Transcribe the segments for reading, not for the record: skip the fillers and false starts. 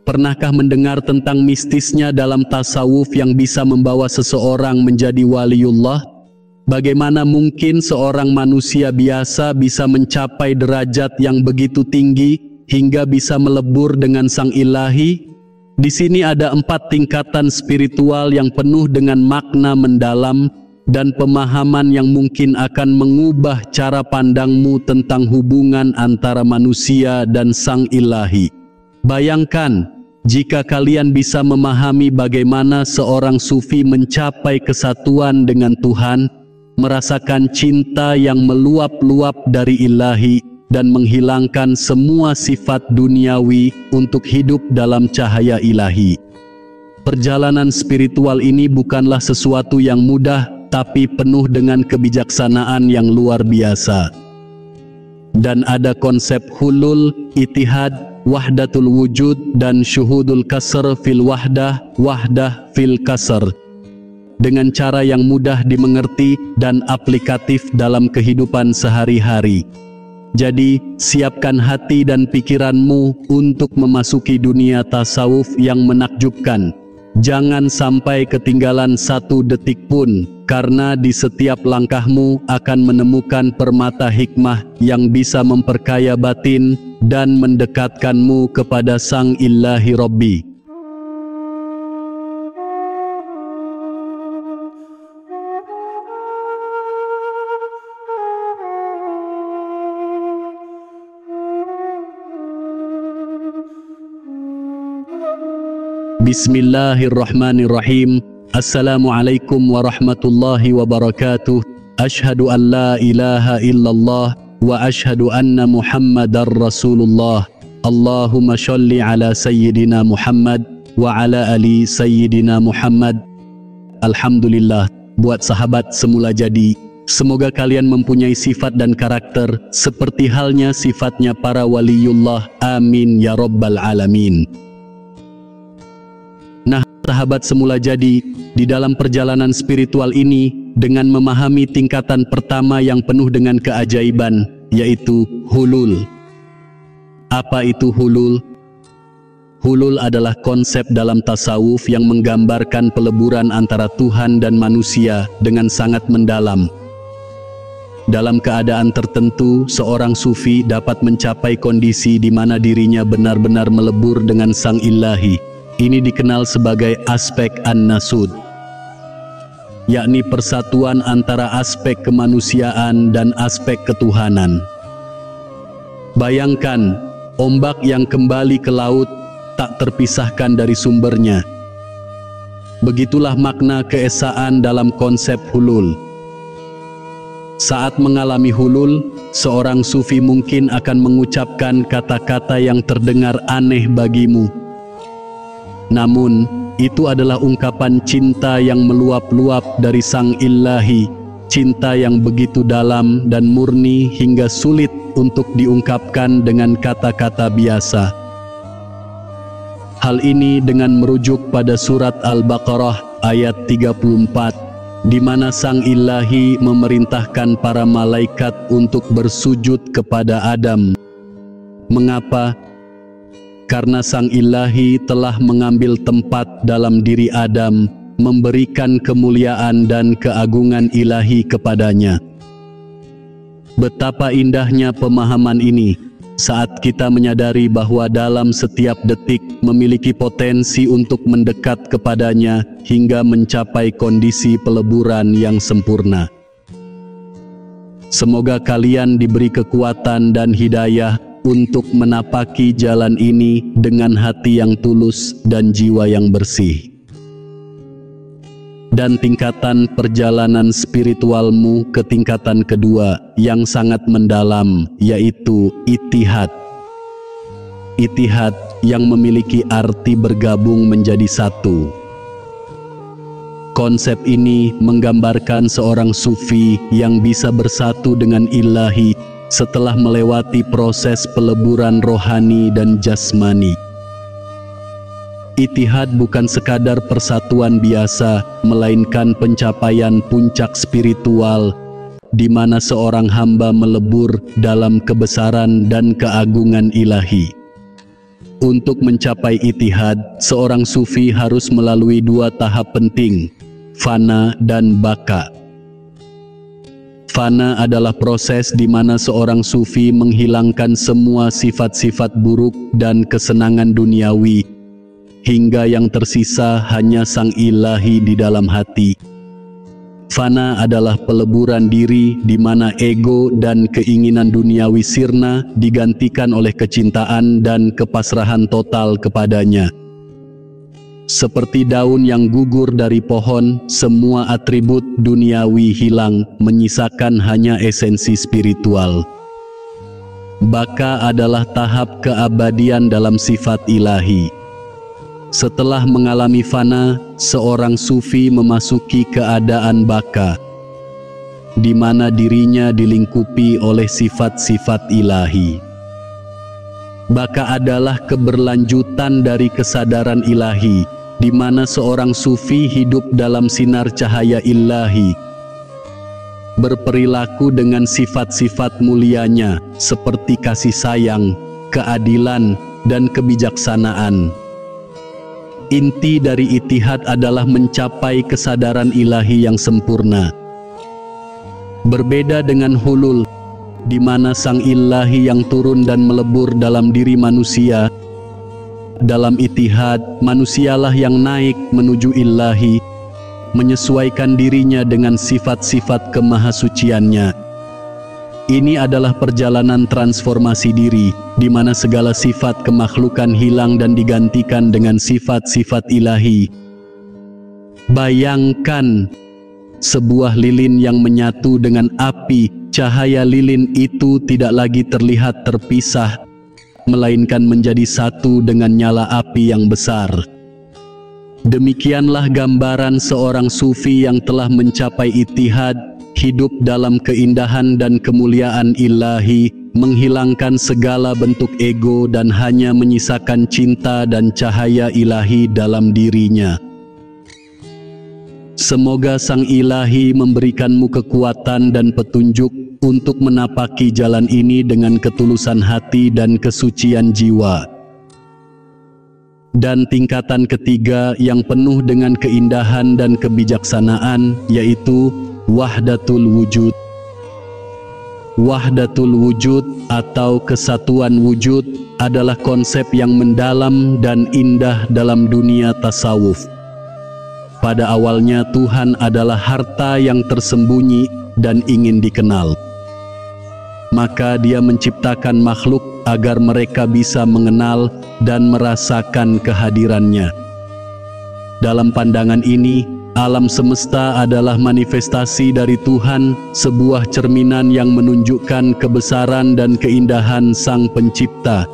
Pernahkah mendengar tentang mistisnya dalam tasawuf yang bisa membawa seseorang menjadi waliullah? Bagaimana mungkin seorang manusia biasa bisa mencapai derajat yang begitu tinggi hingga bisa melebur dengan Sang Ilahi? Di sini ada 4 tingkatan spiritual yang penuh dengan makna mendalam dan pemahaman yang mungkin akan mengubah cara pandangmu tentang hubungan antara manusia dan Sang Ilahi. Bayangkan, jika kalian bisa memahami bagaimana seorang sufi mencapai kesatuan dengan Tuhan, merasakan cinta yang meluap-luap dari Ilahi, dan menghilangkan semua sifat duniawi untuk hidup dalam cahaya Ilahi. Perjalanan spiritual ini bukanlah sesuatu yang mudah, tapi penuh dengan kebijaksanaan yang luar biasa. Dan ada konsep hulul, itihad, wahdatul wujud, dan syuhudul kasr fil wahdah, wahdah fil kasr, dengan cara yang mudah dimengerti dan aplikatif dalam kehidupan sehari-hari. Jadi, siapkan hati dan pikiranmu untuk memasuki dunia tasawuf yang menakjubkan. Jangan sampai ketinggalan 1 detik pun, karena di setiap langkahmu akan menemukan permata hikmah yang bisa memperkaya batin dan mendekatkanmu kepada Sang Ilahi Rabbi. Bismillahirrahmanirrahim. Assalamualaikum warahmatullahi wabarakatuh. Ashhadu an la ilaha illallah wa ashhadu anna Muhammadar Rasulullah. Allahumma sholli ala Sayyidina Muhammad wa ala ali Sayyidina Muhammad. Alhamdulillah, buat sahabat semula jadi, semoga kalian mempunyai sifat dan karakter seperti halnya sifatnya para waliullah. Amin ya rabbal alamin. Nah, sahabat semula jadi, di dalam perjalanan spiritual ini, dengan memahami tingkatan pertama yang penuh dengan keajaiban, yaitu hulul. Apa itu hulul? Hulul adalah konsep dalam tasawuf yang menggambarkan peleburan antara Tuhan dan manusia dengan sangat mendalam. Dalam keadaan tertentu, seorang sufi dapat mencapai kondisi di mana dirinya benar-benar melebur dengan Sang Ilahi. Ini dikenal sebagai aspek an-nasud, yakni persatuan antara aspek kemanusiaan dan aspek ketuhanan. Bayangkan, ombak yang kembali ke laut tak terpisahkan dari sumbernya. Begitulah makna keesaan dalam konsep hulul. Saat mengalami hulul, seorang sufi mungkin akan mengucapkan kata-kata yang terdengar aneh bagimu. Namun, itu adalah ungkapan cinta yang meluap-luap dari Sang Ilahi, cinta yang begitu dalam dan murni hingga sulit untuk diungkapkan dengan kata-kata biasa. Hal ini dengan merujuk pada surat Al-Baqarah ayat 34, di mana Sang Ilahi memerintahkan para malaikat untuk bersujud kepada Adam. Mengapa? Karena Sang Ilahi telah mengambil tempat dalam diri Adam, memberikan kemuliaan dan keagungan ilahi kepadanya. Betapa indahnya pemahaman ini, saat kita menyadari bahwa dalam setiap detik memiliki potensi untuk mendekat kepadanya hingga mencapai kondisi peleburan yang sempurna. Semoga kalian diberi kekuatan dan hidayah untuk menapaki jalan ini dengan hati yang tulus dan jiwa yang bersih. Dan tingkatan perjalanan spiritualmu ke tingkatan kedua yang sangat mendalam, yaitu itihad. Itihad yang memiliki arti bergabung menjadi satu. Konsep ini menggambarkan seorang sufi yang bisa bersatu dengan Ilahi setelah melewati proses peleburan rohani dan jasmani. Itihad bukan sekadar persatuan biasa, melainkan pencapaian puncak spiritual, di mana seorang hamba melebur dalam kebesaran dan keagungan Ilahi. Untuk mencapai ittihad, seorang sufi harus melalui dua tahap penting, fana dan baka. Fana adalah proses di mana seorang sufi menghilangkan semua sifat-sifat buruk dan kesenangan duniawi, hingga yang tersisa hanya Sang Ilahi di dalam hati. Fana adalah peleburan diri di mana ego dan keinginan duniawi sirna digantikan oleh kecintaan dan kepasrahan total kepadanya. Seperti daun yang gugur dari pohon, semua atribut duniawi hilang, menyisakan hanya esensi spiritual. Baka adalah tahap keabadian dalam sifat ilahi. Setelah mengalami fana, seorang sufi memasuki keadaan baka, di mana dirinya dilingkupi oleh sifat-sifat ilahi. Baka adalah keberlanjutan dari kesadaran ilahi, di mana seorang sufi hidup dalam sinar cahaya ilahi, berperilaku dengan sifat-sifat mulianya seperti kasih sayang, keadilan, dan kebijaksanaan. Inti dari ittihad adalah mencapai kesadaran ilahi yang sempurna. Berbeda dengan hulul, di mana Sang Ilahi yang turun dan melebur dalam diri manusia. Dalam ittihad, manusialah yang naik menuju ilahi, menyesuaikan dirinya dengan sifat-sifat kemahasuciannya. Ini adalah perjalanan transformasi diri, di mana segala sifat kemakhlukan hilang dan digantikan dengan sifat-sifat ilahi. Bayangkan sebuah lilin yang menyatu dengan api, cahaya lilin itu tidak lagi terlihat terpisah, melainkan menjadi satu dengan nyala api yang besar. Demikianlah gambaran seorang sufi yang telah mencapai ittihad, hidup dalam keindahan dan kemuliaan ilahi, menghilangkan segala bentuk ego dan hanya menyisakan cinta dan cahaya ilahi dalam dirinya. Semoga Sang Ilahi memberikanmu kekuatan dan petunjuk untuk menapaki jalan ini dengan ketulusan hati dan kesucian jiwa. Dan tingkatan ketiga yang penuh dengan keindahan dan kebijaksanaan, yaitu wahdatul wujud. Wahdatul wujud atau kesatuan wujud adalah konsep yang mendalam dan indah dalam dunia tasawuf. Pada awalnya Tuhan adalah harta yang tersembunyi dan ingin dikenal. Maka Dia menciptakan makhluk agar mereka bisa mengenal dan merasakan kehadirannya. Dalam pandangan ini, alam semesta adalah manifestasi dari Tuhan, sebuah cerminan yang menunjukkan kebesaran dan keindahan Sang Pencipta.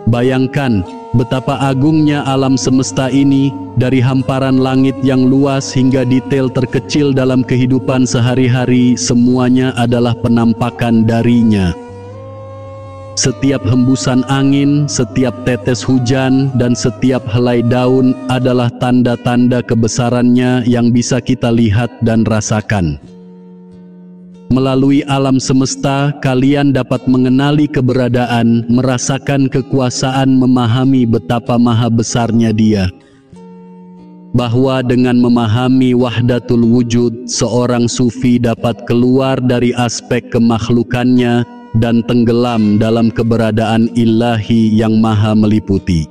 Bayangkan betapa agungnya alam semesta ini, dari hamparan langit yang luas hingga detail terkecil dalam kehidupan sehari-hari, semuanya adalah penampakan darinya. Setiap hembusan angin, setiap tetes hujan, dan setiap helai daun adalah tanda-tanda kebesarannya yang bisa kita lihat dan rasakan. Melalui alam semesta, kalian dapat mengenali keberadaan, merasakan kekuasaan, memahami betapa maha besarnya Dia. Bahwa dengan memahami wahdatul wujud, seorang sufi dapat keluar dari aspek kemakhlukannya dan tenggelam dalam keberadaan ilahi yang maha meliputi.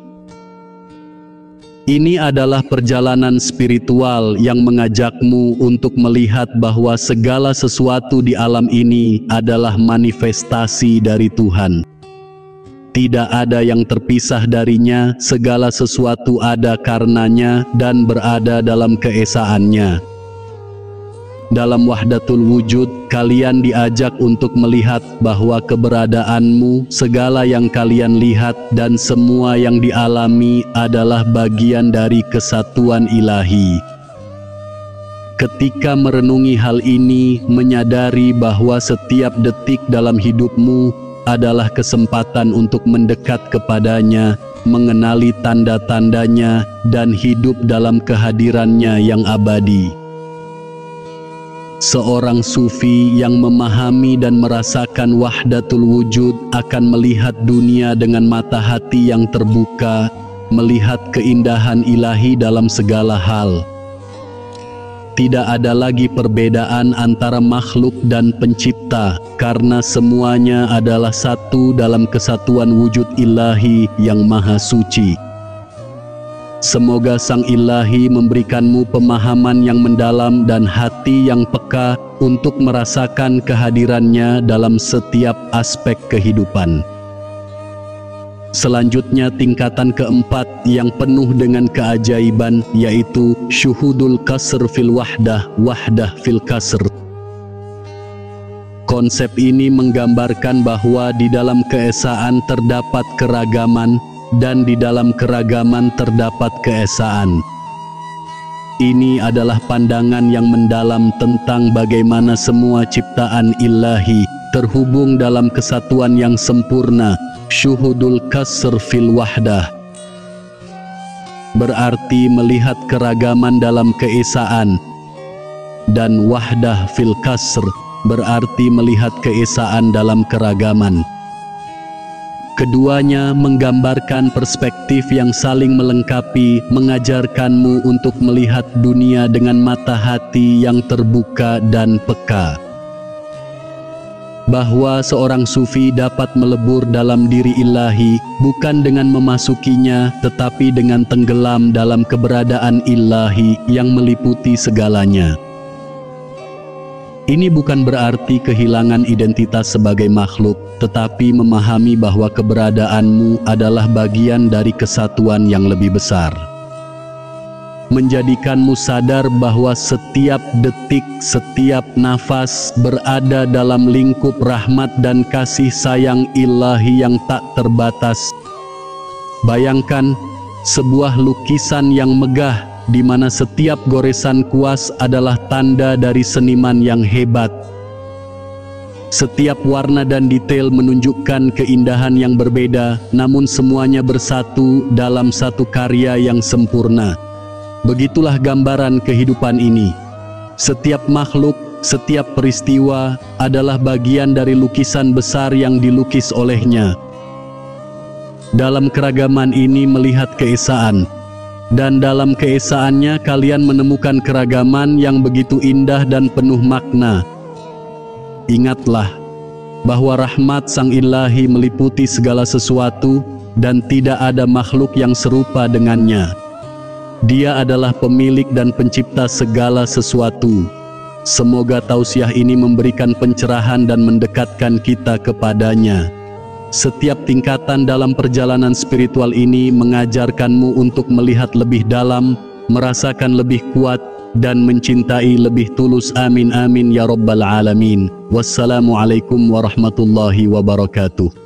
Ini adalah perjalanan spiritual yang mengajakmu untuk melihat bahwa segala sesuatu di alam ini adalah manifestasi dari Tuhan. Tidak ada yang terpisah darinya, segala sesuatu ada karenanya dan berada dalam keesaannya. Dalam wahdatul wujud, kalian diajak untuk melihat bahwa keberadaanmu, segala yang kalian lihat, dan semua yang dialami adalah bagian dari kesatuan ilahi. Ketika merenungi hal ini, menyadari bahwa setiap detik dalam hidupmu adalah kesempatan untuk mendekat kepadanya, mengenali tanda-tandanya, dan hidup dalam kehadirannya yang abadi. Seorang sufi yang memahami dan merasakan wahdatul wujud akan melihat dunia dengan mata hati yang terbuka, melihat keindahan ilahi dalam segala hal. Tidak ada lagi perbedaan antara makhluk dan pencipta, karena semuanya adalah satu dalam kesatuan wujud ilahi yang maha suci. Semoga Sang Ilahi memberikanmu pemahaman yang mendalam dan hati yang peka untuk merasakan kehadirannya dalam setiap aspek kehidupan. Selanjutnya tingkatan keempat yang penuh dengan keajaiban, yaitu syuhudul kasr fil wahdah, wahdah fil kasr. Konsep ini menggambarkan bahwa di dalam keesaan terdapat keragaman, dan di dalam keragaman terdapat keesaan. Ini adalah pandangan yang mendalam tentang bagaimana semua ciptaan ilahi terhubung dalam kesatuan yang sempurna, syuhudul kasr fil wahdah. Berarti melihat keragaman dalam keesaan, dan wahdah fil kasr berarti melihat keesaan dalam keragaman. Keduanya menggambarkan perspektif yang saling melengkapi, mengajarkanmu untuk melihat dunia dengan mata hati yang terbuka dan peka. Bahwa seorang sufi dapat melebur dalam diri ilahi, bukan dengan memasukinya, tetapi dengan tenggelam dalam keberadaan ilahi yang meliputi segalanya. Ini bukan berarti kehilangan identitas sebagai makhluk, tetapi memahami bahwa keberadaanmu adalah bagian dari kesatuan yang lebih besar. Menjadikanmu sadar bahwa setiap detik, setiap nafas berada dalam lingkup rahmat dan kasih sayang ilahi yang tak terbatas. Bayangkan sebuah lukisan yang megah, di mana setiap goresan kuas adalah tanda dari seniman yang hebat. Setiap warna dan detail menunjukkan keindahan yang berbeda, namun semuanya bersatu dalam satu karya yang sempurna. Begitulah gambaran kehidupan ini. Setiap makhluk, setiap peristiwa adalah bagian dari lukisan besar yang dilukis olehnya. Dalam keragaman ini melihat keesaan, dan dalam keesaannya kalian menemukan keragaman yang begitu indah dan penuh makna. Ingatlah bahwa rahmat Sang Ilahi meliputi segala sesuatu dan tidak ada makhluk yang serupa dengannya. Dia adalah pemilik dan pencipta segala sesuatu. Semoga tausiah ini memberikan pencerahan dan mendekatkan kita kepadanya. Setiap tingkatan dalam perjalanan spiritual ini mengajarkanmu untuk melihat lebih dalam, merasakan lebih kuat, dan mencintai lebih tulus. Amin amin ya rabbal alamin. Wassalamualaikum warahmatullahi wabarakatuh.